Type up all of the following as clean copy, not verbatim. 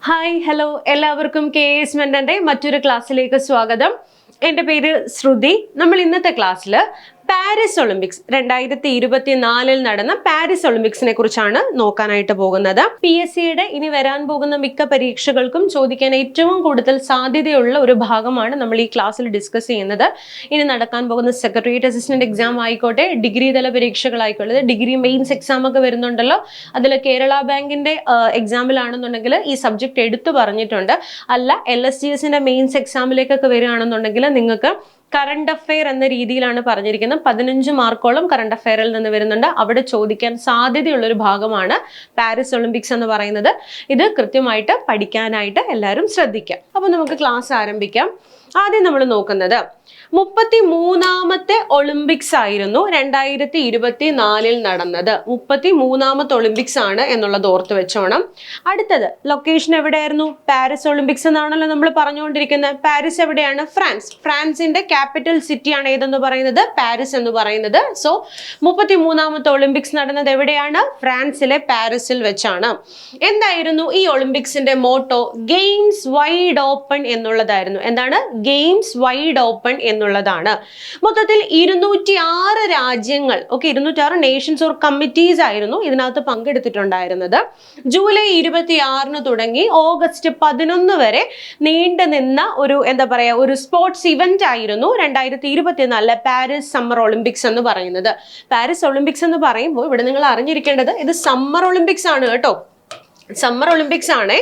Hi hello എല്ലാവർക്കും KS മെന്റന്റെ മറ്റൊരു ക്ലാസ്സിലേക്ക് സ്വാഗതം. എൻ്റെ പേര് ശ്രുതി. നമ്മൾ ഇന്നത്തെ ക്ലാസ്സിൽ പാരീസ് ഒളിമ്പിക്സ് 2024 നടന്ന പാരീസ് ഒളിമ്പിക്സിനെ കുറിച്ചാണ് നോക്കാനായിട്ട് പോകുന്നത്. PSCയുടെ ഇനി വരാൻ പോകുന്ന മിക്ക പരീക്ഷകൾക്കും ചോദിക്കാൻ ഏറ്റവും കൂടുതൽ സാധ്യതയുള്ള ഒരു ഭാഗമാണ് നമ്മൾ ഈ ക്ലാസ്സിൽ ഡിസ്കസ് ചെയ്യുന്നത്. ഇനി നടക്കാൻ പോകുന്ന സെക്രട്ടേറിയറ്റ് അസിസ്റ്റന്റ് എക്സാം ആയിക്കോട്ടെ, ഡിഗ്രി തല പരീക്ഷകളായിക്കോട്ടെ, ഡിഗ്രി മെയിൻസ് എക്സാം ഒക്കെ വരുന്നുണ്ടല്ലോ, അതിൽ കേരള ബാങ്കിന്റെ എക്സാമിലാണെന്നുണ്ടെങ്കിൽ ഈ സബ്ജക്ട് എടുത്തു പറഞ്ഞിട്ടുണ്ട്. അല്ല LSTSന്റെ മെയിൻസ് എക്സാമിലേക്കൊക്കെ വരികയാണെന്നുണ്ടെങ്കിൽ നിങ്ങൾക്ക് കറണ്ട് അഫെയർ എന്ന രീതിയിലാണ് പറഞ്ഞിരിക്കുന്നത്. 15 മാർക്കോളം കറണ്ട് അഫെയറിൽ നിന്ന് വരുന്നുണ്ട്. അവിടെ ചോദിക്കാൻ സാധ്യതയുള്ള ഒരു ഭാഗമാണ് പാരീസ് ഒളിമ്പിക്സ് എന്ന് പറയുന്നത്. ഇത് കൃത്യമായിട്ട് പഠിക്കാനായിട്ട് എല്ലാവരും ശ്രദ്ധിക്കാം. അപ്പോൾ നമുക്ക് ക്ലാസ് ആരംഭിക്കാം. ആദ്യം നമ്മൾ നോക്കുന്നത് 33ാമത്തെ ഒളിമ്പിക്സ് ആയിരുന്നു 2024 നടന്നത്. 33ാമത്തെ ഒളിമ്പിക്സ് ആണ് എന്നുള്ളത് ഓർത്ത് വെച്ചോണം. അടുത്തത് ലൊക്കേഷൻ എവിടെയായിരുന്നു? പാരീസ് ഒളിമ്പിക്സ് എന്നാണല്ലോ നമ്മൾ പറഞ്ഞുകൊണ്ടിരിക്കുന്നത്. പാരീസ് എവിടെയാണ്? ഫ്രാൻസിന്റെ ക്യാപിറ്റൽ സിറ്റിയാണ് ഏതെന്ന് പറയുന്നത്? പാരീസ് എന്ന് പറയുന്നത്. സോ 33ാമത്തെ ഒളിമ്പിക്സ് നടന്നത് എവിടെയാണ്? ഫ്രാൻസിലെ പാരീസിൽ വെച്ചാണ്. എന്തായിരുന്നു ഈ ഒളിമ്പിക്സിന്റെ മോട്ടോ? ഗെയിംസ് വൈഡ് ഓപ്പൺ എന്നുള്ളതായിരുന്നു. എന്താണ്? ഗെയിംസ് വൈഡ് ഓപ്പൺ എന്നുള്ളതാണ്. മൊത്തത്തിൽ 206 രാജ്യങ്ങൾ, 206 നേഷൻസ് ഓർ കമ്മിറ്റീസ് ആയിരുന്നു ഇതിനകത്ത് പങ്കെടുത്തിട്ടുണ്ടായിരുന്നത്. ജൂലൈ 26 തുടങ്ങി ഓഗസ്റ്റ് 11 വരെ നീണ്ടു നിന്ന ഒരു സ്പോർട്സ് ഇവന്റ് ആയിരുന്നു 2024 പാരീസ് സമ്മർ ഒളിമ്പിക്സ് എന്ന് പറയുന്നത്. പാരീസ് ഒളിമ്പിക്സ് എന്ന് പറയുമ്പോൾ ഇവിടെ നിങ്ങൾ അറിഞ്ഞിരിക്കേണ്ടത് ഇത് സമ്മർ ഒളിമ്പിക്സ് ആണ് കേട്ടോ. സമ്മർ ഒളിമ്പിക്സ് ആണ്.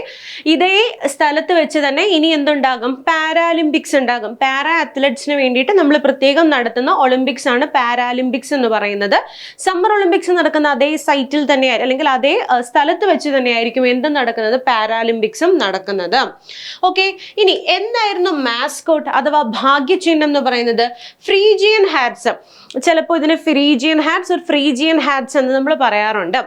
ഇതേ സ്ഥലത്ത് വെച്ച് തന്നെ ഇനി എന്തുണ്ടാകും? പാരാലിമ്പിക്സ് ഉണ്ടാകും. പാരാ അത്ലറ്റ്സിന് വേണ്ടിയിട്ട് നമ്മൾ പ്രത്യേകം നടത്തുന്ന ഒളിമ്പിക്സ് ആണ് പാരാലിമ്പിക്സ് എന്ന് പറയുന്നത്. സമ്മർ ഒളിമ്പിക്സ് നടക്കുന്ന അതേ സൈറ്റിൽ തന്നെ അല്ലെങ്കിൽ അതേ സ്ഥലത്ത് വെച്ച് തന്നെയായിരിക്കും എന്തും നടക്കുന്നത്? പാരാലിമ്പിക്സും നടക്കുന്നത്. ഓക്കെ, ഇനി എന്തായിരുന്നു മാസ്കോട്ട് അഥവാ ഭാഗ്യചിഹ്നം എന്ന് പറയുന്നത്? ഫ്രീജിയൻ ഹാറ്റ്സ്. ചിലപ്പോൾ ഇതിന് ഫ്രീജിയൻ ഹാറ്റ്സ് ഒരു ഫ്രീജിയൻ ഹാറ്റ്സ് എന്ന് നമ്മൾ പറയാറുണ്ട്.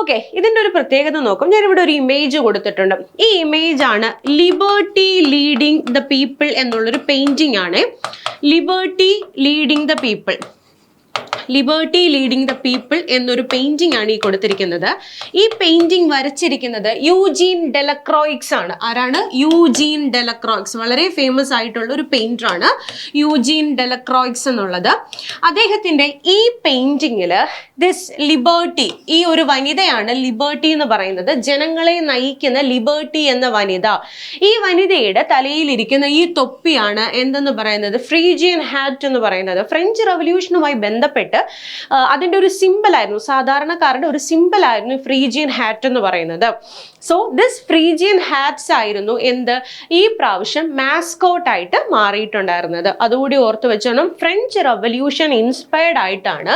ഓക്കെ, ഇതിൻ്റെ ഒരു പ്രത്യേകത നോക്കും. ഞാനിവിടെ ഒരു ഇമേജ് കൊടുത്തിട്ടുണ്ട്. ഈ ഇമേജ് ആണ് ലിബർട്ടി ലീഡിങ് ദ പീപ്പിൾ എന്നുള്ളൊരു പെയിന്റിംഗ് ആണ്. Liberty leading the people, liberty leading the people എന്നൊരു പെയിന്റിംഗ് ആണ് ഈ കൊടുത്തിരിക്കുന്നത്. ഈ പെയിന്റിംഗ് വരച്ചിരിക്കുന്നത് യൂജീൻ ഡെലക്രോയിക്സ് ആണ്. ആരാണ്? യൂജീൻ ഡെലക്രോയിക്സ്. വളരെ ഫേമസ് ആയിട്ടുള്ള ഒരു പെയിന്റർ ആണ് യൂജീൻ ഡെലക്രോയിക്സ് എന്നുള്ളത്. അദ്ദേഹത്തിന്റെ ഈ പെയിന്റിങ്ങിൽ ദിസ് ലിബർട്ടി, ഈ ഒരു വനിതയാണ് ലിബർട്ടി എന്ന് പറയുന്നത്. ജനങ്ങളെ നയിക്കുന്ന ലിബർട്ടി എന്ന വനിത. ഈ വനിതയുടെ തലയിലിരിക്കുന്ന ഈ തൊപ്പിയാണ് എന്തെന്ന് പറയുന്നത്? ഫ്രീജിയൻ ഹാറ്റ് എന്ന് പറയുന്നത്. ഫ്രഞ്ച് റവല്യൂഷനുമായി ബന്ധപ്പെട്ട് അതിൻ്റെ ഒരു സിമ്പിൾ ആയിരുന്നു, സാധാരണക്കാരുടെ ഒരു സിമ്പിൾ ആയിരുന്നു ഫ്രീജിയൻ ഹാറ്റ് എന്ന് പറയുന്നത്. സോ ദിസ് ഫ്രീജിയൻ ഹാറ്റ്സ് ആയിരുന്നു ഈ പ്രാവശ്യം മാസ്കോട്ട് ആയിട്ട് മാറിയിട്ടുണ്ടായിരുന്നത്. അതുകൂടി ഓർത്ത് വെച്ചോണം. ഫ്രഞ്ച് റവല്യൂഷൻ ഇൻസ്പയർഡ് ആയിട്ടാണ്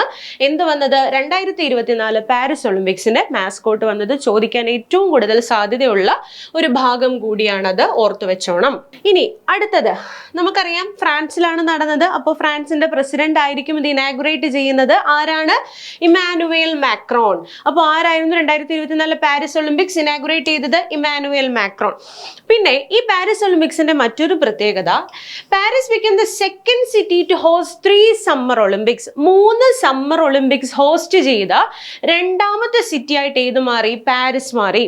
എന്ത് വന്നത്? 2024 പാരീസ് ഒളിമ്പിക്സിന്റെ മാസ്കോട്ട് വന്നത്. ചോദിക്കാൻ ഏറ്റവും കൂടുതൽ സാധ്യതയുള്ള ഒരു ഭാഗം കൂടിയാണത്, ഓർത്ത് വെച്ചോണം. ഇനി അടുത്തത് നമുക്കറിയാം ഫ്രാൻസിലാണ് നടന്നത്. അപ്പോൾ ഫ്രാൻസിന്റെ പ്രസിഡന്റ് ആയിരിക്കും ഇത് ഇനാഗുറേറ്റ് ചെയ്യുന്നത്. ആരാണ്? Emmanuel Macron. അപ്പോൾ ആരായിരുന്നു 2024 പാരീസ് ഒളിമ്പിക്സ് ഇനാഗുറേറ്റ് ചെയ്തത്? Emmanuel Macron. പിന്നെ ഈ പാരീസ് ഒളിമ്പിക്സിന്റെ മറ്റൊരു പ്രത്യേകത, Paris became the second city to host 3 summer Olympics. 3 summer Olympics host ചെയ്ത രണ്ടാമത്തെ സിറ്റി ആയിട്ട് ഏത് മാറി? പാരീസ് മാറി.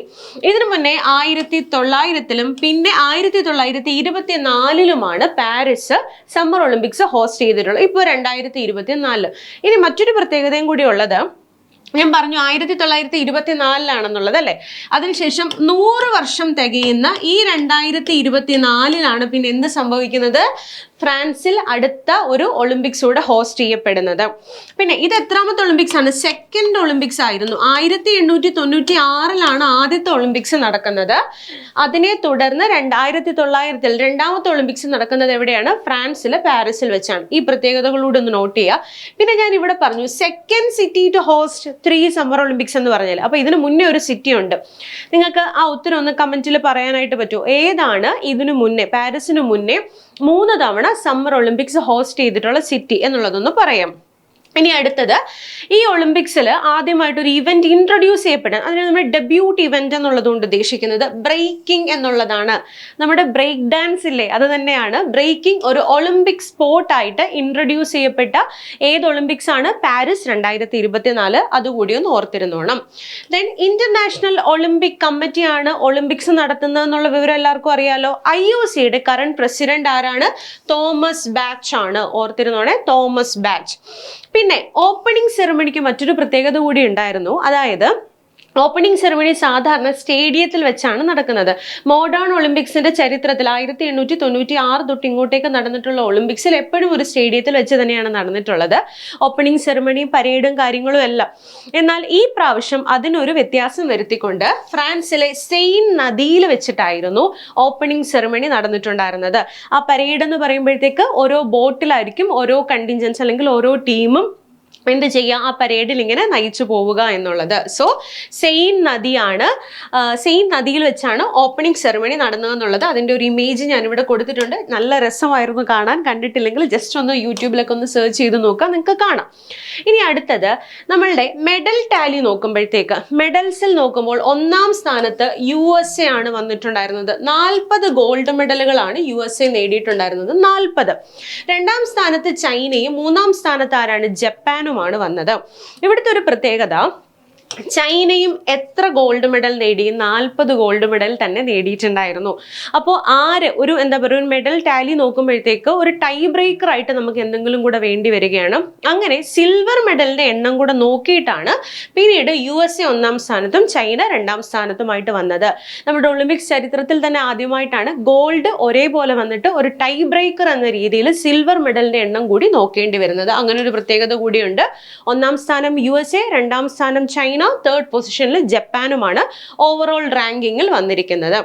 ഇതിനു മുന്നേ 1900-ലും പിന്നെ 1924-ലുമാണ് പാരീസ് സമ്മർ ഒളിമ്പിക്സ് ഹോസ്റ്റ് ചെയ്തിട്ടുള്ളത്. ഇപ്പോൾ 2024. ഇനി മറ്റൊരു പ്രത്യേകതയും കൂടി ഉള്ളത്, ഞാൻ പറഞ്ഞു 1924-ലാണെന്നുള്ളത് അല്ലേ. അതിനുശേഷം 100 വർഷം തികയുന്ന ഈ 2024-ലാണ് പിന്നെ എന്ത് സംഭവിക്കുന്നത്? ഫ്രാൻസിൽ അടുത്ത ഒരു ഒളിമ്പിക്സ് കൂടെ ഹോസ്റ്റ് ചെയ്യപ്പെടുന്നത്. പിന്നെ ഇത് എത്രാമത്തെ ഒളിമ്പിക്സ് ആണ്? സെക്കൻഡ് ഒളിമ്പിക്സ് ആയിരുന്നു. 1896-ലാണ് ആദ്യത്തെ ഒളിമ്പിക്സ് നടക്കുന്നത്. അതിനെ തുടർന്ന് 2000-ൽ രണ്ടാമത്തെ ഒളിമ്പിക്സ് നടക്കുന്നത് എവിടെയാണ്? ഫ്രാൻസിലെ പാരീസിൽ വെച്ചാണ്. ഈ പ്രത്യേകതകളൂടെ ഒന്ന് നോട്ട് ചെയ്യുക. പിന്നെ ഞാൻ ഇവിടെ പറഞ്ഞു second city to host 3 summer Olympics എന്ന് പറഞ്ഞാൽ, അപ്പൊ ഇതിന് മുന്നേ ഒരു സിറ്റി ഉണ്ട്. നിങ്ങൾക്ക് ആ ഉത്തരം ഒന്ന് കമന്റിൽ പറയാനായിട്ട് പറ്റുമോ? ഏതാണ് ഇതിനു മുന്നേ, പാരീസിന് മുന്നേ 3 തവണ സമ്മർ ഒളിമ്പിക്സ് ഹോസ്റ്റ് ചെയ്തിട്ടുള്ള സിറ്റി എന്നുള്ളതൊന്ന് പറയാം. ഇനി അടുത്തത്, ഈ ഒളിമ്പിക്സിൽ ആദ്യമായിട്ട് ഒരു ഇവന്റ് ഇൻട്രൊഡ്യൂസ് ചെയ്യപ്പെടാൻ, അതിന് നമ്മൾ ഡെബ്യൂട്ട് ഇവന്റ് എന്നുള്ളതുകൊണ്ട് ഉദ്ദേശിക്കുന്നത് ബ്രേക്കിംഗ് എന്നുള്ളതാണ്. നമ്മുടെ ബ്രേക്ക് ഡാൻസ് ഇല്ലേ, അത് തന്നെയാണ് ബ്രേക്കിംഗ് ഒരു ഒളിമ്പിക് സ്പോർട്ടായിട്ട് ഇൻട്രൊഡ്യൂസ് ചെയ്യപ്പെട്ട ഏത് ഒളിമ്പിക്സ് ആണ്? പാരീസ് 2024. അതുകൂടി ഒന്ന് ഓർത്തിരുന്നോണം. ദെൻ ഇന്റർനാഷണൽ ഒളിമ്പിക് കമ്മിറ്റിയാണ് ഒളിമ്പിക്സ് നടത്തുന്നത് എന്നുള്ള വിവരം എല്ലാവർക്കും അറിയാലോ. IOCയുടെ കറന്റ് പ്രസിഡന്റ് ആരാണ്? തോമസ് ബാച്ച് ആണ്. ഓർത്തിരുന്നോണേ, തോമസ് ബാച്ച്. പിന്നെ ഓപ്പണിംഗ് സെറമണിക്ക് മറ്റൊരു പ്രത്യേകത കൂടി ഉണ്ടായിരുന്നു. അതായത് ഓപ്പണിംഗ് സെറമണി സാധാരണ സ്റ്റേഡിയത്തിൽ വെച്ചാണ് നടക്കുന്നത്. മോഡേൺ ഒളിമ്പിക്സിന്റെ ചരിത്രത്തിൽ 1896 തൊട്ട് ഇങ്ങോട്ടേക്ക് നടന്നിട്ടുള്ള ഒളിമ്പിക്സിൽ എപ്പോഴും ഒരു സ്റ്റേഡിയത്തിൽ വെച്ച് തന്നെയാണ് നടന്നിട്ടുള്ളത്, ഓപ്പണിംഗ് സെറമണിയും പരേഡും കാര്യങ്ങളും എല്ലാം. എന്നാൽ ഈ പ്രാവശ്യം അതിനൊരു വ്യത്യാസം വരുത്തിക്കൊണ്ട് ഫ്രാൻസിലെ സെയിൻ നദിയിൽ വെച്ചിട്ടായിരുന്നു ഓപ്പണിംഗ് സെറമണി നടന്നിട്ടുണ്ടായിരുന്നത്. ആ പരേഡ് എന്ന് പറയുമ്പോഴത്തേക്ക് ഓരോ ബോട്ടിലായിരിക്കും ഓരോ കണ്ടിൻജൻസ് അല്ലെങ്കിൽ ഓരോ ടീമും എന്ത് ചെയ്യുക, ആ പരേഡിൽ ഇങ്ങനെ നയിച്ചു പോവുക എന്നുള്ളത്. സോ സെയിൻ നദിയിൽ വെച്ചാണ് ഓപ്പണിംഗ് സെറമണി നടന്നതെന്നുള്ളത്. അതിൻ്റെ ഒരു ഇമേജ് ഞാനിവിടെ കൊടുത്തിട്ടുണ്ട്. നല്ല രസമായിരുന്നു കാണാൻ. കണ്ടിട്ടില്ലെങ്കിൽ ജസ്റ്റ് ഒന്ന് യൂട്യൂബിലൊക്കെ ഒന്ന് സെർച്ച് ചെയ്ത് നോക്കാം, നിങ്ങൾക്ക് കാണാം. ഇനി അടുത്തത് നമ്മളുടെ മെഡൽ ടാലി നോക്കുമ്പോഴത്തേക്ക്, മെഡൽസിൽ നോക്കുമ്പോൾ 1ാം സ്ഥാനത്ത് USA ആണ് വന്നിട്ടുണ്ടായിരുന്നത്. 40 ഗോൾഡ് മെഡലുകളാണ് USA നേടിയിട്ടുണ്ടായിരുന്നത്. 40. 2ാം സ്ഥാനത്ത് ചൈനയും 3ാം സ്ഥാനത്ത് ആരാണ്? ജപ്പാനും ആണ് വന്നത്. ഇവിടുത്തെ ഒരു പ്രത്യേകത, ചൈനയും എത്ര ഗോൾഡ് മെഡൽ നേടി? 40 ഗോൾഡ് മെഡൽ തന്നെ നേടിയിട്ടുണ്ടായിരുന്നു. അപ്പോൾ ഒരു എന്താ പറയുക, ഒരു മെഡൽ ടാലി നോക്കുമ്പോഴത്തേക്ക് ഒരു ടൈ ബ്രേക്കർ ആയിട്ട് നമുക്ക് എന്തെങ്കിലും കൂടെ വേണ്ടി വരികയാണ്. അങ്ങനെ സിൽവർ മെഡലിന്റെ എണ്ണം കൂടെ നോക്കിയിട്ടാണ് പിന്നീട് USA 1ാം സ്ഥാനത്തും ചൈന 2ാം സ്ഥാനത്തുമായിട്ട് വന്നത്. നമ്മുടെ ഒളിമ്പിക്സ് ചരിത്രത്തിൽ തന്നെ ആദ്യമായിട്ടാണ് ഗോൾഡ് ഒരേപോലെ വന്നിട്ട് ഒരു ടൈ ബ്രേക്കർ എന്ന രീതിയിൽ സിൽവർ മെഡലിന്റെ എണ്ണം കൂടി നോക്കേണ്ടി വരുന്നത്. അങ്ങനെ ഒരു പ്രത്യേകത കൂടിയുണ്ട്. 1ാം സ്ഥാനം USA, 2ാം സ്ഥാനം ചൈന, 3rd പൊസിഷനിൽ ജപ്പാനുമാണ് ഓവറോൾ റാങ്കിങ്ങിൽ വന്നിരിക്കുന്നത്.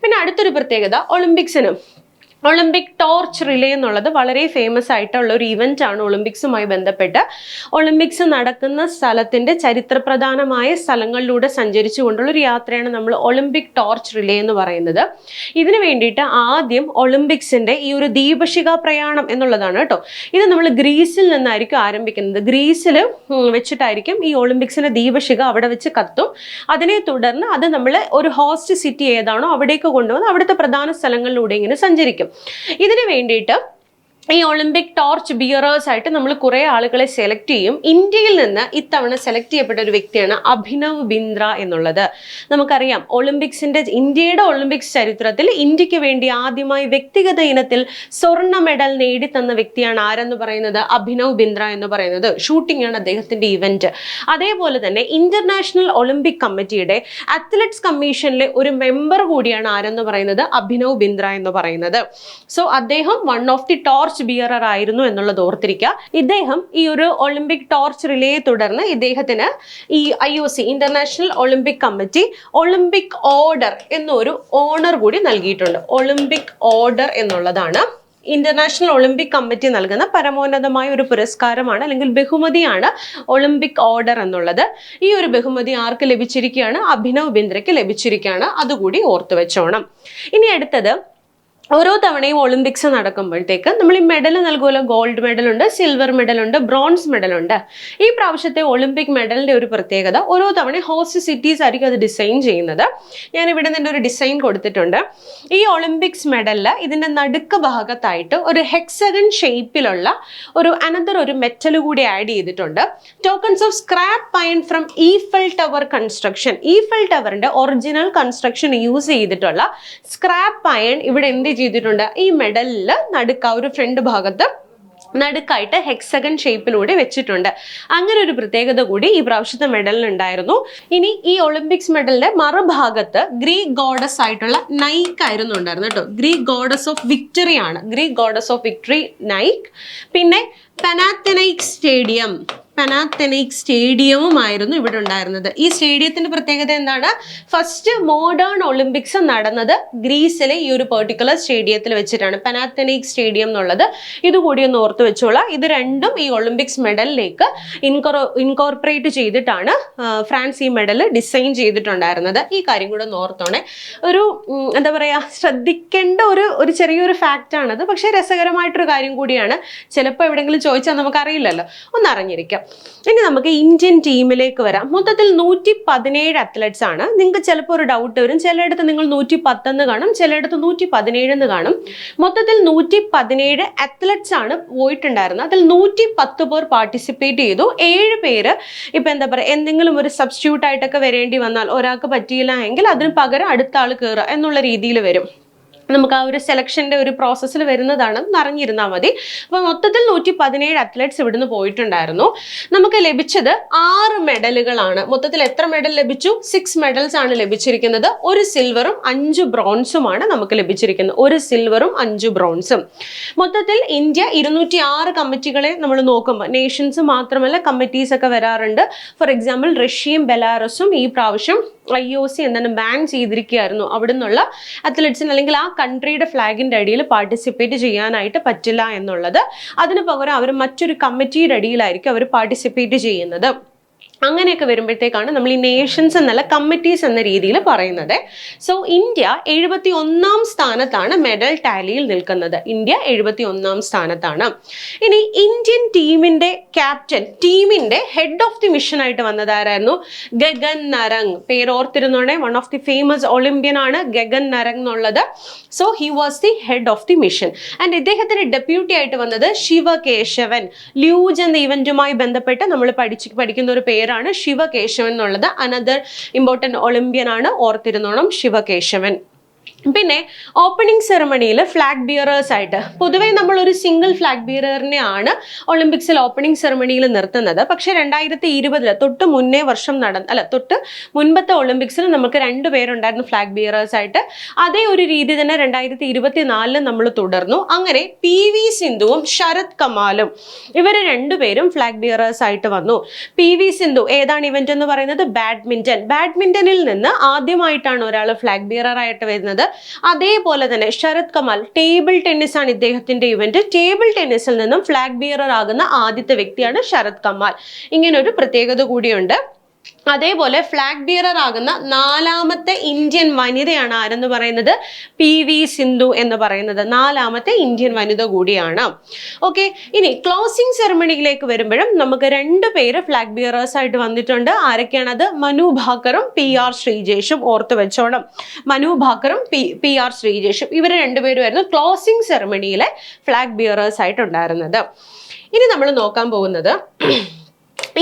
പിന്നെ അടുത്തൊരു പ്രത്യേകത, ഒളിമ്പിക് ടോർച്ച് റിലേ എന്നുള്ളത് വളരെ ഫേമസ് ആയിട്ടുള്ള ഒരു ഇവന്റ് ആണ്. ഒളിമ്പിക്സുമായി ബന്ധപ്പെട്ട് ഒളിമ്പിക്സ് നടക്കുന്ന സ്ഥലത്തിന്റെ ചരിത്രപ്രധാനമായ സ്ഥലങ്ങളിലൂടെ സഞ്ചരിച്ചു കൊണ്ടുള്ള ഒരു യാത്രയാണ് നമ്മൾ ഒളിമ്പിക് ടോർച്ച് റിലേ എന്ന് പറയുന്നത്. ഇതിനു വേണ്ടിയിട്ട് ആദ്യം ഒളിമ്പിക്സിന്റെ ഈ ഒരു ദീപശിഖ പ്രയാണം എന്നുള്ളതാണ് കേട്ടോ. ഇത് നമ്മൾ ഗ്രീസിൽ നിന്നായിരിക്കും ആരംഭിക്കുന്നത്. ഗ്രീസിൽ വെച്ചിട്ടായിരിക്കും ഈ ഒളിമ്പിക്സിന്റെ ദീപശിഖ അവിടെ വെച്ച് കത്തും. അതിനെ തുടർന്ന് അത് നമ്മൾ ഒരു ഹോസ്റ്റ് സിറ്റി ഏതാണോ അവിടേക്ക് കൊണ്ടുവന്ന് അവിടുത്തെ പ്രധാന സ്ഥലങ്ങളിലൂടെ ഇങ്ങനെ സഞ്ചരിക്കും. ഇതിനു വേണ്ടിയിട്ട് ഈ ഒളിമ്പിക് ടോർച്ച് ബിയറേഴ്സ് ആയിട്ട് നമ്മൾ കുറെ ആളുകളെ സെലക്ട് ചെയ്യും. ഇന്ത്യയിൽ നിന്ന് ഇത്തവണ സെലക്ട് ചെയ്യപ്പെട്ട ഒരു വ്യക്തിയാണ് അഭിനവ് ബിന്ദ്ര എന്നുള്ളത്. നമുക്കറിയാം ഇന്ത്യയുടെ ഒളിമ്പിക്സ് ചരിത്രത്തിൽ ഇന്ത്യക്ക് വേണ്ടി ആദ്യമായി വ്യക്തിഗത ഇനത്തിൽ സ്വർണ്ണ മെഡൽ നേടിത്തന്ന വ്യക്തിയാണ് ആരെന്ന് പറയുന്നത്? അഭിനവ് ബിന്ദ്ര എന്ന് പറയുന്നത്. ഷൂട്ടിംഗ് ആണ് അദ്ദേഹത്തിന്റെ ഇവന്റ്. അതേപോലെ തന്നെ ഇന്റർനാഷണൽ ഒളിമ്പിക് കമ്മിറ്റിയുടെ അത്ലറ്റ്സ് കമ്മീഷനിലെ ഒരു മെമ്പർ കൂടിയാണ് ആരെന്ന് പറയുന്നത്? അഭിനവ് ബിന്ദ്ര എന്ന് പറയുന്നത്. സോ അദ്ദേഹം one of the torch bearer ആയിരുന്നു എന്നുള്ളത് ഓർത്തിരിക്കുക. ഇദ്ദേഹം ഈ ഒരു ഒളിമ്പിക് ടോർച്ച് റിലേ തുടർന്ന് ഇദ്ദേഹത്തിന് ഈ IOC international Olympic committee Olympic order എന്നൊരു ഓണർ കൂടി നൽകിയിട്ടുണ്ട്. ഒളിമ്പിക് ഓർഡർ എന്നുള്ളതാണ് ഇന്റർനാഷണൽ ഒളിമ്പിക് കമ്മിറ്റി നൽകുന്ന പരമോന്നതമായ ഒരു പുരസ്കാരമാണ് അല്ലെങ്കിൽ ബഹുമതിയാണ് ഒളിമ്പിക് ഓർഡർ എന്നുള്ളത്. ഈ ഒരു ബഹുമതി ആർക്ക് ലഭിച്ചിരിക്കുകയാണ്? അഭിനവ് ബിന്ദ്രയ്ക്ക് ലഭിച്ചിരിക്കുകയാണ്. അതുകൂടി ഓർത്തു വെച്ചോണം. ഇനി അടുത്തത്, ഓരോ തവണയും ഒളിമ്പിക്സ് നടക്കുമ്പോഴത്തേക്ക് നമ്മൾ ഈ മെഡൽ നൽകുമല്ലോ. ഗോൾഡ് മെഡൽ ഉണ്ട്, സിൽവർ മെഡൽ ഉണ്ട്, ബ്രോൺസ് മെഡൽ ഉണ്ട്. ഈ പ്രാവശ്യത്തെ ഒളിമ്പിക് മെഡലിന്റെ ഒരു പ്രത്യേകത, ഓരോ തവണ ഹോസ്റ്റ് സിറ്റീസ് ആയിരിക്കും അത് ഡിസൈൻ ചെയ്യുന്നത്. ഞാൻ ഇവിടെ നിന്ന് ഒരു ഡിസൈൻ കൊടുത്തിട്ടുണ്ട്. ഈ ഒളിമ്പിക്സ് മെഡലിൽ ഇതിന്റെ നടുക്ക് ഭാഗത്തായിട്ട് ഒരു ഹെക്സഗൺ ഷേപ്പിലുള്ള ഒരു മെറ്റൽ കൂടി ആഡ് ചെയ്തിട്ടുണ്ട്. Tokens of scrap iron from Eiffel tower construction. Eiffel ടവറിന്റെ ഒറിജിനൽ കൺസ്ട്രക്ഷൻ യൂസ് ചെയ്തിട്ടുള്ള സ്ക്രാപ്പ് അയൺ ഇവിടെ എന്ത് ചെയ്തിട്ടുണ്ട്? ഈ മെഡലിൽ നടുക്ക് ഒരു ഫ്രണ്ട് ഭാഗത്ത് നടുക്കായിട്ട് ഹെക്സഗൺ ഷേപ്പിലൂടെ വെച്ചിട്ടുണ്ട്. അങ്ങനെ ഒരു പ്രത്യേകത കൂടി ഈ പ്രാവശ്യത്തെ മെഡലിന് ഉണ്ടായിരുന്നു. ഇനി ഈ ഒളിമ്പിക്സ് മെഡലിന്റെ മറുഭാഗത്ത് ഗ്രീക്ക് ഗോഡസ് ആയിട്ടുള്ള നൈക്ക് ആയിരുന്നു ഉണ്ടായിരുന്നു കേട്ടോ. ഗ്രീക്ക് ഗോഡസ് ഓഫ് വിക്ടറി ആണ്. Greek goddess of victory Nike. പിന്നെ പനാത്തനൈക്ക് സ്റ്റേഡിയം പനാത്തനൈക് സ്റ്റേഡിയവുമായിരുന്നു ഇവിടെ ഉണ്ടായിരുന്നത്. ഈ സ്റ്റേഡിയത്തിന്റെ പ്രത്യേകത എന്താണ്? ഫസ്റ്റ് മോഡേൺ ഒളിമ്പിക്സ് നടന്നത് ഗ്രീസിലെ ഈ ഒരു പെർട്ടിക്കുലർ സ്റ്റേഡിയത്തിൽ വെച്ചിട്ടാണ്, പനാത്തനൈക് സ്റ്റേഡിയം എന്നുള്ളത്. ഇതുകൂടി ഒന്ന് ഓർത്ത് വെച്ചോളാം. ഇത് രണ്ടും ഈ ഒളിമ്പിക്സ് മെഡലിലേക്ക് ഇൻകോർപ്പറേറ്റ് ചെയ്തിട്ടാണ് ഫ്രാൻസ് ഈ മെഡൽ ഡിസൈൻ ചെയ്തിട്ടുണ്ടായിരുന്നത്. ഈ കാര്യം കൂടെ ഒന്ന് ഓർത്തോണേ. ഒരു എന്താ പറയുക, ശ്രദ്ധിക്കേണ്ട ഒരു ചെറിയൊരു ഫാക്റ്റ് ആണത്, പക്ഷേ രസകരമായിട്ടൊരു കാര്യം കൂടിയാണ്. ചിലപ്പോൾ എവിടെയെങ്കിലും ചോദിച്ചാൽ നമുക്കറിയില്ലല്ലോ, ഒന്ന് അറിഞ്ഞിരിക്കാം. ഇനി നമുക്ക് ഇന്ത്യൻ ടീമിലേക്ക് വരാം. മൊത്തത്തിൽ 117 അത്ലറ്റ്സ് ആണ്. നിങ്ങൾക്ക് ചിലപ്പോൾ ഒരു ഡൗട്ട് വരും, ചിലയിടത്ത് നിങ്ങൾ 110 കാണും, ചിലയിടത്ത് 117 കാണും. മൊത്തത്തിൽ 117 അത്ലറ്റ്സ് ആണ് പോയിട്ടുണ്ടായിരുന്നത്. അതിൽ 110 പേർ പാർട്ടിസിപ്പേറ്റ് ചെയ്തു. 7 പേര് ഇപ്പൊ എന്താ പറയുക, എന്തെങ്കിലും ഒരു സബ്സ്റ്റിറ്റ്യൂട്ട് ആയിട്ടൊക്കെ വരേണ്ടി വന്നാൽ, ഒരാൾക്ക് പറ്റിയില്ല എങ്കിൽ അതിന് പകരം അടുത്ത ആൾ കയറുക എന്നുള്ള രീതിയിൽ വരും. നമുക്ക് ആ ഒരു സെലക്ഷന്റെ ഒരു പ്രോസസ്സിൽ വരുന്നതാണെന്ന് അറിഞ്ഞിരുന്നാൽ മതി. അപ്പോൾ മൊത്തത്തിൽ 117 അത്ലറ്റ്സ് ഇവിടുന്ന് പോയിട്ടുണ്ടായിരുന്നു. നമുക്ക് ലഭിച്ചത് 6 മെഡലുകളാണ്. മൊത്തത്തിൽ എത്ര മെഡൽ ലഭിച്ചു? 6 മെഡൽസ് ആണ് ലഭിച്ചിരിക്കുന്നത്. 1 സിൽവറും 5 ബ്രോൺസുമാണ് നമുക്ക് ലഭിച്ചിരിക്കുന്നത്. 1 സിൽവറും 5 ബ്രോൺസും. മൊത്തത്തിൽ ഇന്ത്യ 206 കമ്മിറ്റികളെ നമ്മൾ നോക്കുമ്പോൾ, നേഷൻസ് മാത്രമല്ല കമ്മിറ്റീസ് ഒക്കെ വരാറുണ്ട്. ഫോർ എക്സാമ്പിൾ റഷ്യയും ബെലാറസും ഈ പ്രാവശ്യം IOC എന്താണ് ബാൻ ചെയ്തിരിക്കുകയായിരുന്നു. അവിടെ നിന്നുള്ള അത്ലറ്റ്സിന് അല്ലെങ്കിൽ ആ കൺട്രിയുടെ ഫ്ലാഗിന്റെ അടിയിൽ പാർട്ടിസിപ്പേറ്റ് ചെയ്യാനായിട്ട് പറ്റില്ല എന്നുള്ളത്. അതിന് പകരം അവർ മറ്റൊരു കമ്മിറ്റിയുടെ അടിയിലായിരിക്കും അവർ പാർട്ടിസിപ്പേറ്റ് ചെയ്യുന്നത്. അങ്ങനെയൊക്കെ വരുമ്പോഴത്തേക്കാണ് നമ്മൾ ഈ നേഷൻസ് എന്നല്ല കമ്മിറ്റീസ് എന്ന രീതിയിൽ പറയുന്നത്. സോ ഇന്ത്യ 71 സ്ഥാനത്താണ് മെഡൽ ടാലിയിൽ നിൽക്കുന്നത്. ഇന്ത്യ 71 സ്ഥാനത്താണ്. ഇനി ഇന്ത്യൻ ടീമിന്റെ ക്യാപ്റ്റൻ, ടീമിന്റെ ഹെഡ് ഓഫ് ദി മിഷൻ ആയിട്ട് വന്നതാരായിരുന്നു? ഗഗൻ നരംഗ്. പേര് ഓർത്തിരുന്നോണേ, one of the famous Olympian ആണ് ഗഗൻ നരംഗ് എന്നുള്ളത്. So he was the head of the mission. And ഇദ്ദേഹത്തിന് ഡെപ്യൂട്ടി ആയിട്ട് വന്നത് ശിവകേശവൻ. ലൂജ് എന്ന ഇവന്റുമായി ബന്ധപ്പെട്ട് നമ്മൾ പഠിക്കുന്ന ഒരു പേര് ശിവകേശവൻ എന്നുള്ളത്. അനദർ ഇമ്പോർട്ടന്റ് ഒളിമ്പ്യൻ ആണ്, ഓർത്തിരുന്നോണം ശിവകേശവൻ. പിന്നെ ഓപ്പണിംഗ് സെറമണിയിൽ ഫ്ലാഗ് ബിയറേഴ്സ് ആയിട്ട് പൊതുവെ നമ്മൾ ഒരു സിംഗിൾ ഫ്ലാഗ് ബിയറിനെ ആണ് ഒളിമ്പിക്സിൽ ഓപ്പണിംഗ് സെറമണിയിൽ നിർത്തുന്നത്. പക്ഷെ 2020 തൊട്ട് മുൻപത്തെ ഒളിമ്പിക്സിൽ നമുക്ക് 2 പേരുണ്ടായിരുന്നു ഫ്ലാഗ് ബിയറേഴ്സ് ആയിട്ട്. അതേ ഒരു രീതി തന്നെ 2024 നമ്മൾ തുടർന്നു. അങ്ങനെ PV സിന്ധുവും ശരത് കമാലും ഇവർ 2 പേരും ഫ്ലാഗ് ബിയറേഴ്സ് ആയിട്ട് വന്നു. PV സിന്ധു ഏതാണ് ഇവന്റ് എന്ന് പറയുന്നത്? ബാഡ്മിന്റണിൽ നിന്ന് ആദ്യമായിട്ടാണ് ഒരാൾ ഫ്ലാഗ് ബിയറർ ആയിട്ട് വരുന്നത്. അതേപോലെ തന്നെ ശരത് കമാൽ, ടേബിൾ ടെന്നീസ് ആണ് ഇദ്ദേഹത്തിന്റെ ഇവന്റ്. ടേബിൾ ടെന്നീസിൽ നിന്നും ഫ്ലാഗ് ബിയറർ ആകുന്ന ആദ്യത്തെ വ്യക്തിയാണ് ശരത് കമാൽ. ഇങ്ങനെ ഒരു പ്രത്യേകത കൂടിയുണ്ട്. അതേപോലെ ഫ്ലാഗ് ബിയറർ ആകുന്ന 4ാമത്തെ ഇന്ത്യൻ വനിതയാണ് ആരെന്ന് പറയുന്നത്? PV സിന്ധു എന്ന് പറയുന്നത് 4ാമത്തെ ഇന്ത്യൻ വനിത കൂടിയാണ്. ഓക്കെ, ഇനി ക്ലോസിംഗ് സെറമണിയിലേക്ക് വരുമ്പോഴും നമുക്ക് 2 പേര് ഫ്ലാഗ് ബിയറേഴ്സ് ആയിട്ട് വന്നിട്ടുണ്ട്. ആരൊക്കെയാണത്? മനു ഭാക്കറും PR ശ്രീജേഷും. ഓർത്ത് വെച്ചോണം, മനു ഭാക്കറും PR ശ്രീജേഷും ഇവർ 2 പേരുമായിരുന്നു ക്ലോസിംഗ് സെറമണിയിലെ ഫ്ലാഗ് ബിയറേഴ്സ് ആയിട്ടുണ്ടായിരുന്നത്. ഇനി നമ്മൾ നോക്കാൻ പോകുന്നത്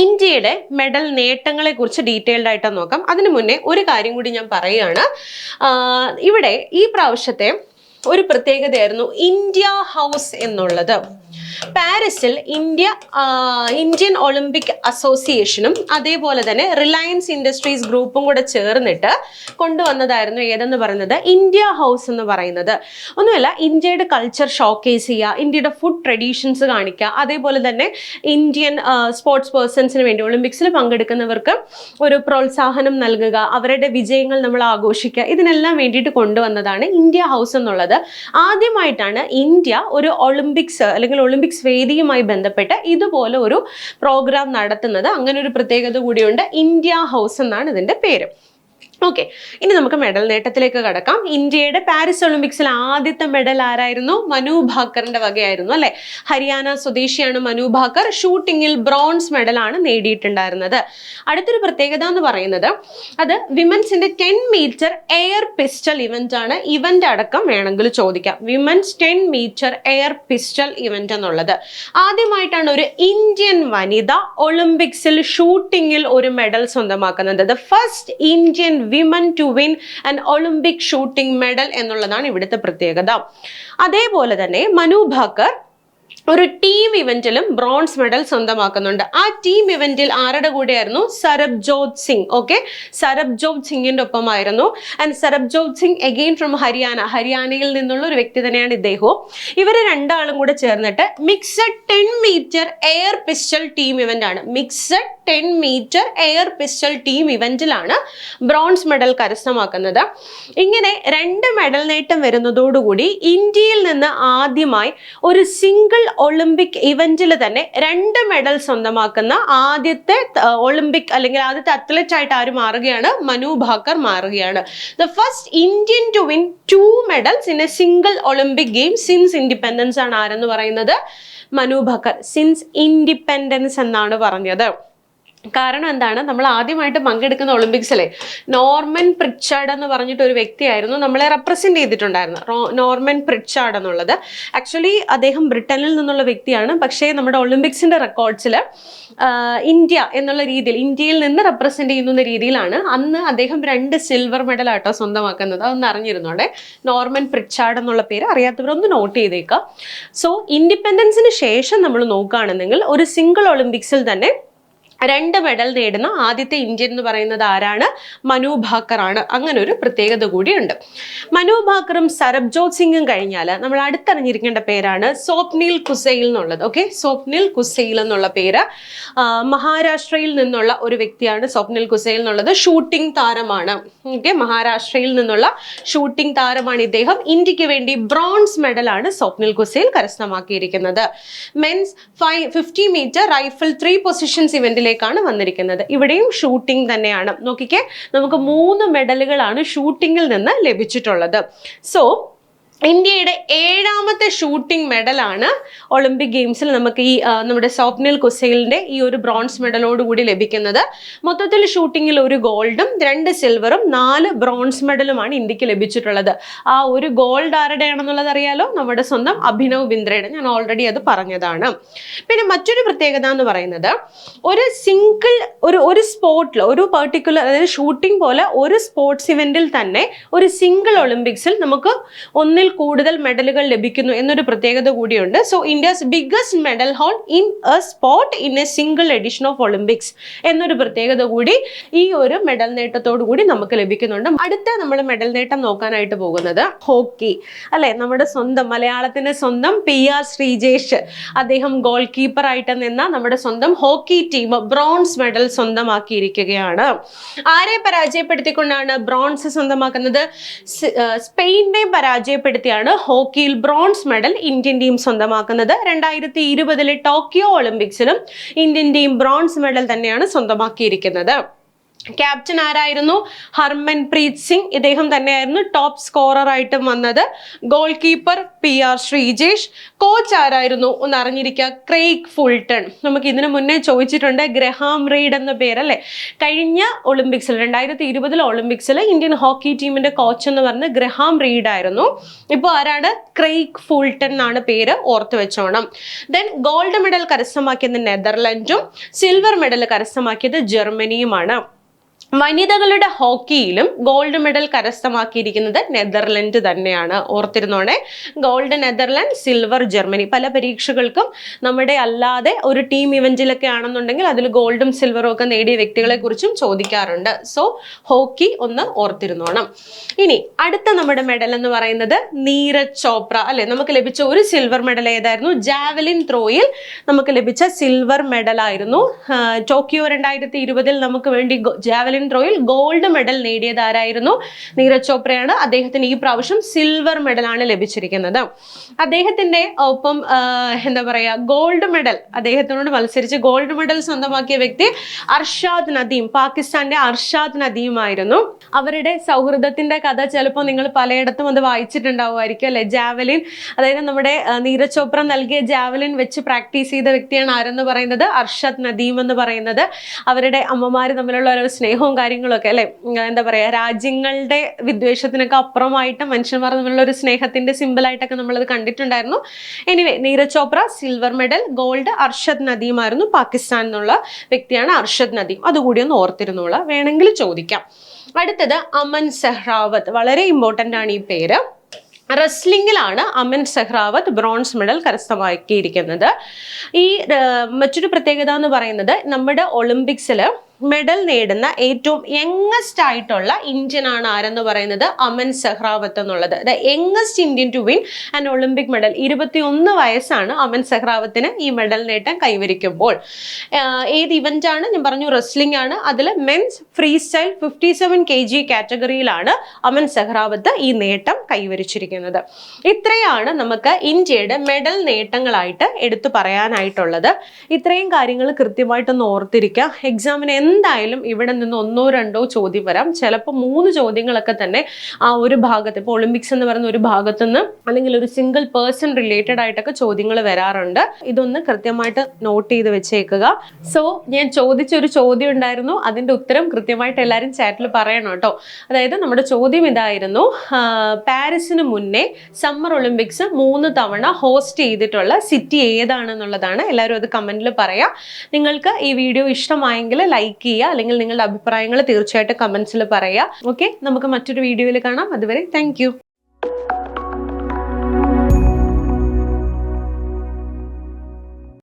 ഇന്ത്യയുടെ മെഡൽ നേട്ടങ്ങളെ കുറിച്ച് ഡീറ്റെയിൽഡ് ആയിട്ട് നോക്കാം. അതിനു മുന്നേ ഒരു കാര്യം കൂടി ഞാൻ പറയുകയാണ്. ഇവിടെ ഈ പ്രാവശ്യത്തെ ഒരു പ്രത്യേകതയായിരുന്നു ഇന്ത്യ ഹൗസ് എന്നുള്ളത്. പാരീസിൽ ഇന്ത്യൻ ഒളിമ്പിക് അസോസിയേഷനും അതേപോലെ തന്നെ റിലയൻസ് ഇൻഡസ്ട്രീസ് ഗ്രൂപ്പും കൂടെ ചേർന്നിട്ട് കൊണ്ടുവന്നതായിരുന്നു ഏതെന്ന് പറയുന്നത്? ഇന്ത്യ ഹൗസ് എന്ന് പറയുന്നത്. ഒന്നുമല്ല, ഇന്ത്യയുടെ കൾച്ചർ ഷോക്കേസ് ചെയ്യുക, ഇന്ത്യയുടെ ഫുഡ് ട്രഡീഷൻസ് കാണിക്കുക, അതേപോലെ തന്നെ ഇന്ത്യൻ സ്പോർട്സ് പേഴ്സൺസിന് വേണ്ടി ഒളിമ്പിക്സിൽ പങ്കെടുക്കുന്നവർക്ക് ഒരു പ്രോത്സാഹനം നൽകുക, അവരുടെ വിജയങ്ങൾ നമ്മൾ ആഘോഷിക്കുക, ഇതിനെല്ലാം വേണ്ടിയിട്ട് കൊണ്ടുവന്നതാണ് ഇന്ത്യ ഹൗസ് എന്നുള്ളത്. ആദ്യമായിട്ടാണ് ഇന്ത്യ ഒരു ഒളിമ്പിക്സ് അല്ലെങ്കിൽ ഒളിമ്പിക്സ് വേദിയുമായി ബന്ധപ്പെട്ട് ഇതുപോലെ ഒരു പ്രോഗ്രാം നടത്തുന്നത്. അങ്ങനെ ഒരു പ്രത്യേകത കൂടിയുണ്ട്. ഇന്ത്യ ഹൗസ് എന്നാണ് ഇതിന്റെ പേര്. ഓക്കെ, ഇനി നമുക്ക് മെഡൽ നേട്ടത്തിലേക്ക് കടക്കാം. ഇന്ത്യയുടെ പാരീസ് ഒളിമ്പിക്സിൽ ആദ്യത്തെ മെഡൽ ആരായിരുന്നു? മനു ഭാക്കറിന്റെ വകയായിരുന്നു അല്ലെ. ഹരിയാന സ്വദേശിയാണ് മനു ഭാക്കർ. ഷൂട്ടിങ്ങിൽ ബ്രോൺസ് മെഡലാണ് നേടിയിട്ടുണ്ടായിരുന്നത്. അടുത്തൊരു പ്രത്യേകത എന്ന് പറയുന്നത് അത് വിമൻസിന്റെ 10 മീറ്റർ എയർ പിസ്റ്റൾ ഇവന്റ് ആണ്. ഇവന്റ് അടക്കം വേണമെങ്കിൽ ചോദിക്കാം. Women's 10 metre air pistol event എന്നുള്ളത് ആദ്യമായിട്ടാണ് ഒരു ഇന്ത്യൻ വനിത ഒളിമ്പിക്സിൽ ഷൂട്ടിങ്ങിൽ ഒരു മെഡൽ സ്വന്തമാക്കുന്നത്. The first Indian women to win an Olympic shooting medal എന്നുള്ളതാണ് ഇവിടുത്തെ പ്രത്യേകത. അതേപോലെ തന്നെ മനു ഭാക്കർ ഒരു ടീം ഇവന്റിലും ബ്രോൺസ് മെഡൽ സ്വന്തമാക്കുന്നുണ്ട്. ആ ടീം ഇവന്റിൽ ആരുടെ കൂടെയായിരുന്നു? സരബ്ജോത് സിംഗ്. ഓക്കെ, സരബ്ജോത് സിംഗിന്റെ ഒപ്പമായിരുന്നു. And Sarabjot Singh again from ഹരിയാനയിൽ നിന്നുള്ള ഒരു വ്യക്തി തന്നെയാണ് ഇദ്ദേഹവും. ഇവര് രണ്ടാളും കൂടെ ചേർന്നിട്ട് mixed 10 metre air pistol team event ആണ്. Mixed 10 metre air pistol team ഇവന്റിലാണ് ബ്രോൺസ് മെഡൽ കരസ്ഥമാക്കുന്നത്. ഇങ്ങനെ 2 മെഡൽ നേട്ടം വരുന്നതോടുകൂടി ഇന്ത്യയിൽ നിന്ന് ആദ്യമായി ഒരു സിംഗിൾ ഒളിമ്പിക് ഇവന്റിൽ തന്നെ 2 മെഡൽ സ്വന്തമാക്കുന്ന ആദ്യത്തെ ഒളിമ്പിക് അല്ലെങ്കിൽ ആദ്യത്തെ അത്ലറ്റ് ആയിട്ട് ആര് മാറുകയാണ്? മനു ഭാക്കർ മാറുകയാണ്. The first Indian to win 2 medals in a single Olympic game since independence ആണ് ആരെന്ന് പറയുന്നത്? മനു ഭാക്കർ. സിൻസ് ഇൻഡിപെൻഡൻസ് എന്നാണ് പറഞ്ഞത്. കാരണം എന്താണ്? നമ്മൾ ആദ്യമായിട്ട് പങ്കെടുക്കുന്ന ഒളിമ്പിക്സിലെ നോർമൻ പ്രിച്ചാർഡ് എന്ന് പറഞ്ഞിട്ട് ഒരു വ്യക്തിയായിരുന്നു നമ്മളെ റെപ്രസെന്റ് ചെയ്തിട്ടുണ്ടായിരുന്നു. നോർമൻ പ്രിച്ചാർഡ് എന്നുള്ളത് ആക്ച്വലി അദ്ദേഹം ബ്രിട്ടനിൽ നിന്നുള്ള വ്യക്തിയാണ്. പക്ഷേ നമ്മുടെ ഒളിമ്പിക്സിന്റെ റെക്കോർഡ്സിൽ ഇന്ത്യ എന്നുള്ള രീതിയിൽ, ഇന്ത്യയിൽ നിന്ന് റെപ്രസെന്റ് ചെയ്യുന്ന രീതിയിലാണ് അന്ന് അദ്ദേഹം 2 സിൽവർ മെഡൽ ആട്ടോ സ്വന്തമാക്കുന്നത്. അതൊന്ന് അറിഞ്ഞിരുന്നോടെ. നോർമൻ പ്രിച്ചാർഡ് എന്നുള്ള പേര് അറിയാത്തവരൊന്ന് നോട്ട് ചെയ്തേക്കാം. സോ ഇൻഡിപെൻഡൻസിന് ശേഷം നമ്മൾ നോക്കുകയാണെന്നെങ്കിൽ ഒരു സിംഗിൾ ഒളിമ്പിക്സിൽ തന്നെ 2 മെഡൽ നേടുന്ന ആദ്യത്തെ ഇന്ത്യൻ എന്ന് പറയുന്നത് ആരാണ്? മനു ഭാക്കർ ആണ്. അങ്ങനെ ഒരു പ്രത്യേകത കൂടിയുണ്ട്. മനു ഭാക്കറും സരബ്ജോത് സിംഗും കഴിഞ്ഞാൽ നമ്മൾ അടുത്തറിഞ്ഞിരിക്കേണ്ട പേരാണ് സ്വപ്നിൽ കുസൈൽ എന്നുള്ളത്. ഓക്കെ, സ്വപ്നിൽ കുസൈൽ എന്നുള്ള പേര് മഹാരാഷ്ട്രയിൽ നിന്നുള്ള ഒരു വ്യക്തിയാണ്. സ്വപ്നിൽ കുസൈൽ എന്നുള്ളത് ഷൂട്ടിംഗ് താരമാണ്. ഓക്കെ, മഹാരാഷ്ട്രയിൽ നിന്നുള്ള ഷൂട്ടിംഗ് താരമാണ് ഇദ്ദേഹം. ഇന്ത്യക്ക് വേണ്ടി ബ്രോൺസ് മെഡലാണ് സ്വപ്നിൽ കുസൈൽ കരസ്ഥമാക്കിയിരിക്കുന്നത്. മെൻസ് 50 മീറ്റർ റൈഫിൾ 3 പൊസിഷൻസ് ഇവന്റിൽ ാണ് വന്നിരിക്കുന്നത്. ഇവിടെയും ഷൂട്ടിംഗ് തന്നെയാണ്. നോക്കിക്കേ, നമുക്ക് 3 മെഡലുകളാണ് ഷൂട്ടിങ്ങിൽ നിന്ന് ലഭിച്ചിട്ടുള്ളത്. സോ ഇന്ത്യയുടെ 7ാമത്തെ ഷൂട്ടിംഗ് മെഡലാണ് ഒളിമ്പിക് ഗെയിംസിൽ നമുക്ക് ഈ നമ്മുടെ സ്വപ്നിൽ കുസൈലിന്റെ ഈ ഒരു ബ്രോൺസ് മെഡലോട് കൂടി ലഭിക്കുന്നത്. മൊത്തത്തിൽ ഷൂട്ടിങ്ങിൽ 1 ഗോൾഡും 2 സിൽവറും 4 ബ്രോൺസ് മെഡലുമാണ് ഇന്ത്യക്ക് ലഭിച്ചിട്ടുള്ളത്. ആ ഒരു ഗോൾഡ് ആരുടെയാണെന്നുള്ളത് അറിയാലോ? നമ്മുടെ സ്വന്തം അഭിനവ് ബിന്ദ്രയുടെ. ഞാൻ ഓൾറെഡി അത് പറഞ്ഞതാണ്. പിന്നെ മറ്റൊരു പ്രത്യേകത എന്ന് പറയുന്നത് ഒരു സിംഗിൾ ഒരു സ്പോർട്ടിൽ ഒരു പെർട്ടിക്കുലർ, അതായത് ഷൂട്ടിംഗ് പോലെ ഒരു സ്പോർട്സ് ഇവന്റിൽ തന്നെ ഒരു സിംഗിൾ ഒളിമ്പിക്സിൽ നമുക്ക് ഒന്നിൽ കൂടുതൽ മെഡലുകൾ ലഭിക്കുന്നു എന്നൊരു പ്രത്യേകത കൂടിയുണ്ട്. So India's biggest medal haul in a sport in a single edition of Olympics എന്നൊരു പ്രത്യേകത കൂടി ഈ ഒരു മെഡൽ നേട്ടത്തോടു കൂടി നമുക്ക് ലഭിക്കുന്നുണ്ട്. അടുത്ത നമ്മൾ മെഡൽ നേട്ടം നോക്കാനായിട്ട് പോകുന്നത് ഹോക്കി അല്ലെ. നമ്മുടെ സ്വന്തം മലയാളത്തിന്റെ സ്വന്തം PR ശ്രീജേഷ്, അദ്ദേഹം ഗോൾ കീപ്പർ ആയിട്ട് നിന്ന നമ്മുടെ സ്വന്തം ഹോക്കി ടീം ബ്രോൺസ് മെഡൽ സ്വന്തമാക്കിയിരിക്കുകയാണ്. ആരെ പരാജയപ്പെടുത്തിക്കൊണ്ടാണ് ബ്രോൺസ് സ്വന്തമാക്കുന്നത്? സ്പെയിനെ പരാജയപ്പെടുത്തി ഹോക്കിയിൽ ബ്രോൺസ് മെഡൽ ഇന്ത്യൻ ടീം സ്വന്തമാക്കുന്നത്. 2020 ടോക്കിയോ ഒളിമ്പിക്സിലും ഇന്ത്യൻ ടീം ബ്രോൺസ് മെഡൽ തന്നെയാണ് സ്വന്തമാക്കിയിരിക്കുന്നത്. ക്യാപ്റ്റൻ ആരായിരുന്നു? ഹർമൻപ്രീത് സിംഗ്. ഇദ്ദേഹം തന്നെയായിരുന്നു ടോപ്പ് സ്കോറർ ആയിട്ടും വന്നത്. Goal keeper PR Sreejesh. Coach ആരായിരുന്നു? ഒന്ന് അറിഞ്ഞിരിക്കുക, ക്രെയ്ഗ് ഫുൾട്ടൺ. നമുക്ക് ഇതിനു മുന്നേ ചോദിച്ചിട്ടുണ്ട് ഗ്രഹാം റീഡ് എന്ന പേരല്ലേ. കഴിഞ്ഞ ഒളിമ്പിക്സിൽ 2020 ഒളിമ്പിക്സിൽ ഇന്ത്യൻ ഹോക്കി ടീമിന്റെ കോച്ച് എന്ന് പറഞ്ഞത് ഗ്രഹാം റീഡ് ആയിരുന്നു. ഇപ്പോൾ ആരാണ്? ക്രെയ്ഗ് ഫുൾട്ടൺ എന്നാണ് പേര്, ഓർത്ത് വെച്ചോണം. ദെൻ ഗോൾഡ് മെഡൽ കരസ്ഥമാക്കിയത് നെതർലൻഡും സിൽവർ മെഡൽ കരസ്ഥമാക്കിയത് ജർമ്മനിയുമാണ്. വനിതകളുടെ ഹോക്കിയിലും ഗോൾഡ് മെഡൽ കരസ്ഥമാക്കിയിരിക്കുന്നത് നെതർലൻഡ് തന്നെയാണ്, ഓർത്തിരുന്നോണെ. ഗോൾഡ് നെതർലൻഡ്, സിൽവർ ജർമ്മനി. പല പരീക്ഷകൾക്കും നമ്മുടെ അല്ലാതെ ഒരു ടീം ഇവന്റിലൊക്കെ ആണെന്നുണ്ടെങ്കിൽ അതിൽ ഗോൾഡും സിൽവറും ഒക്കെ നേടിയ വ്യക്തികളെ കുറിച്ചും ചോദിക്കാറുണ്ട്. സോ ഹോക്കി ഒന്ന് ഓർത്തിരുന്നോണം. ഇനി അടുത്ത നമ്മുടെ മെഡൽ എന്ന് പറയുന്നത് നീരജ് ചോപ്ര അല്ലെ. നമുക്ക് ലഭിച്ച ഒരു സിൽവർ മെഡൽ ഏതായിരുന്നു? ജാവലിൻ ത്രോയിൽ നമുക്ക് ലഭിച്ച സിൽവർ മെഡൽ ആയിരുന്നു. ടോക്കിയോ 2020 നമുക്ക് വേണ്ടി ജാവലിൻ ത്രോയിൽ ഗോൾഡ് മെഡൽ നേടിയത് ആരായിരുന്നു? നീരജ് ചോപ്രയാണ്. അദ്ദേഹത്തിന് ഈ പ്രാവശ്യം സിൽവർ മെഡലാണ് ലഭിച്ചിരിക്കുന്നത്. അദ്ദേഹത്തിന്റെ ഒപ്പം എന്താ പറയാ ഗോൾഡ് മെഡൽ, അദ്ദേഹത്തിനോട് മത്സരിച്ച് ഗോൾഡ് മെഡൽ സ്വന്തമാക്കിയ വ്യക്തി അർഷാദ് നദീം, പാകിസ്ഥാന്റെ അർഷാദ് നദീം ആയിരുന്നു. അവരുടെ സൗഹൃദത്തിന്റെ കഥ ചിലപ്പോൾ നിങ്ങൾ പലയിടത്തും അത് വായിച്ചിട്ടുണ്ടാവുമായിരിക്കും അല്ലെ. ജാവലിൻ, അതായത് നമ്മുടെ നീരജ് ചോപ്ര നൽകിയ ജാവലിൻ വെച്ച് പ്രാക്ടീസ് ചെയ്ത വ്യക്തിയാണ് ആരെന്ന് പറയുന്നത്? അർഷാദ് നദീം എന്ന് പറയുന്നത്. അവരുടെ അമ്മമാര് തമ്മിലുള്ള ഒരു സ്നേഹവും കാര്യങ്ങളൊക്കെ അല്ലെ, എന്താ പറയാ, രാജ്യങ്ങളുടെ വിദ്വേഷത്തിനൊക്കെ അപ്പുറമായിട്ട് മനുഷ്യന്മാർ തമ്മിലുള്ള ഒരു സ്നേഹത്തിന്റെ സിമ്പിൾ ആയിട്ടൊക്കെ നമ്മളത് കണ്ടിട്ടുണ്ടായിരുന്നു. Anyway, Neeraj Chopra silver medal, gold Arshad Nadeem ആയിരുന്നു. പാകിസ്ഥാൻ എന്നുള്ള വ്യക്തിയാണ് അർഷദ് നദീം. അതുകൂടി ഒന്ന് ഓർത്തിരുന്നോളാം, വേണമെങ്കിൽ ചോദിക്കാം. അടുത്തത് അമൻ സെഹ്റാവത്ത്. വളരെ ഇമ്പോർട്ടൻ്റ് ആണ് ഈ പേര്. റെസ്ലിംഗിലാണ് അമൻ സെഹ്റാവത്ത് ബ്രോൺസ് മെഡൽ കരസ്ഥമാക്കിയിരിക്കുന്നത്. ഈ മറ്റൊരു പ്രത്യേകത എന്ന് പറയുന്നത് നമ്മുടെ ഒളിമ്പിക്സിൽ മെഡൽ നേടുന്ന ഏറ്റവും യങ്ങസ്റ്റ് ആയിട്ടുള്ള ഇന്ത്യൻ ആണ് ആരെന്ന് പറയുന്നത് അമൻ സെഹ്റാവത്ത് എന്നുള്ളത്. The youngest Indian to win an Olympic medal. 21 വയസ്സാണ് അമൻ സെഹ്റാവത്തിന് ഈ മെഡൽ നേട്ടം കൈവരിക്കുമ്പോൾ. ഏത് ഇവന്റ് ആണ്? ഞാൻ പറഞ്ഞു റെസ്ലിംഗ് ആണ്. അതിൽ മെൻസ് ഫ്രീ സ്റ്റൈൽ 57 kg കാറ്റഗറിയിലാണ് അമൻ സെഹ്റാവത്ത് ഈ നേട്ടം കൈവരിച്ചിരിക്കുന്നത്. ഇത്രയാണ് നമുക്ക് ഇന്ത്യയുടെ മെഡൽ നേട്ടങ്ങളായിട്ട് എടുത്തു പറയാനായിട്ടുള്ളത്. ഇത്രയും കാര്യങ്ങൾ കൃത്യമായിട്ടൊന്ന് ഓർത്തിരിക്കുക. എക്സാമിന് എന്തായാലും ഇവിടെ നിന്ന് 1-2 ചോദ്യം വരാം. ചിലപ്പോൾ 3 ചോദ്യങ്ങളൊക്കെ തന്നെ ആ ഒരു ഭാഗത്ത്, ഇപ്പോൾ ഒളിമ്പിക്സ് എന്ന് പറയുന്ന ഒരു ഭാഗത്തു നിന്ന് അല്ലെങ്കിൽ ഒരു സിംഗിൾ പേഴ്സൺ റിലേറ്റഡ് ആയിട്ടൊക്കെ ചോദ്യങ്ങൾ വരാറുണ്ട്. ഇതൊന്ന് കൃത്യമായിട്ട് നോട്ട് ചെയ്ത് വെച്ചേക്കുക. സോ ഞാൻ ചോദിച്ചൊരു ചോദ്യം ഉണ്ടായിരുന്നു, അതിന്റെ ഉത്തരം കൃത്യമായിട്ട് എല്ലാവരും ചാറ്റിൽ പറയണം കേട്ടോ. അതായത് നമ്മുടെ ചോദ്യം ഇതായിരുന്നു, പാരീസിന് മുന്നേ സമ്മർ ഒളിമ്പിക്സ് 3 തവണ ഹോസ്റ്റ് ചെയ്തിട്ടുള്ള സിറ്റി ഏതാണെന്നുള്ളതാണ്. എല്ലാവരും അത് കമന്റിൽ പറയാം. നിങ്ങൾക്ക് ഈ വീഡിയോ ഇഷ്ടമായെങ്കിൽ ലൈക്ക് ചെയ്യുക, അല്ലെങ്കിൽ നിങ്ങളുടെ അഭിപ്രായങ്ങൾ തീർച്ചയായിട്ടും കമന്റ്സിൽ പറയുക. ഓക്കെ, നമുക്ക് മറ്റൊരു വീഡിയോയിൽ കാണാം. അതുവരെ താങ്ക് യു.